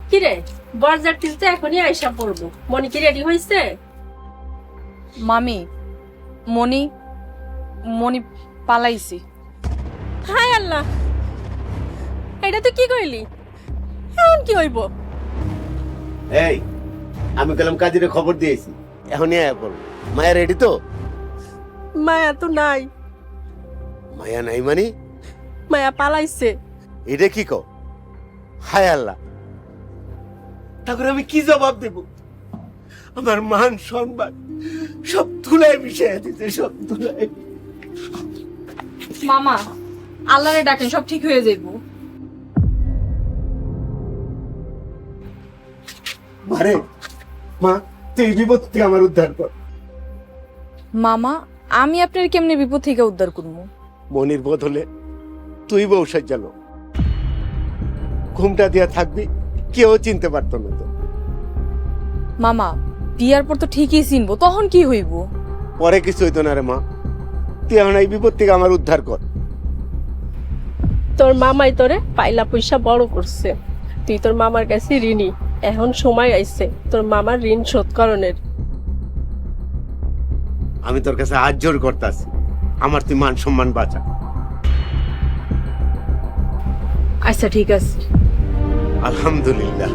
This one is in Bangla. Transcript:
কিরে, বরযাত্রী তো এখনই আইসা পড়বো। মনি কি রেডি হয়েছে? মামি, মনি মনি পালাইছি। হায় আল্লাহ, এটা তুই কি কইলি? এখন কি হইব? এই আমি কলম কাজীরে খবর দিয়েছি, এখনই আয়া পড়ব। মায়া রেডি তো? মায়া তো নাই। মায়া নাই মানে? মায়া পালাইছে। এটা কি কও? হায় আল্লাহ, তখন আমি কি জবাব দেব? আমার মান সম্মান সব ধুলায় মিশিয়ে দিতে, সব ধুলায়। মামা, আল্লাহরে ডাকেন, সব ঠিক হয়ে যাইব। মারে, মা তুই এই বিপদ থেকে আমার উদ্ধার কর। মামা, আমি আপনার কেমনে বিপদ থেকে উদ্ধার করবো? মনির বদলে তুই বউ সাজ্জালো, ঘুমটা দিয়া থাকবি, কেউ চিনতে পারতো না তো। মামা, বিয়ার পর তো ঠিকই চিনবো, তখন কি হইব? পরে কিছু হইতো না রে মা, তুই এখন এই বিপদ থেকে আমার উদ্ধার কর। তোর মামাই তোরে পাইলা পয়সা বড় করছে, তুই তোর মামার কাছে ঋণী। এখন সময় আইছে তোর মামার ঋণ শোধ করণের। আমি তোর কাছে হাত জোর করতেছি, আমার তুই মান সম্মান বাঁচা। আচ্ছা ঠিক আছে। আলহামদুলিল্লাহ।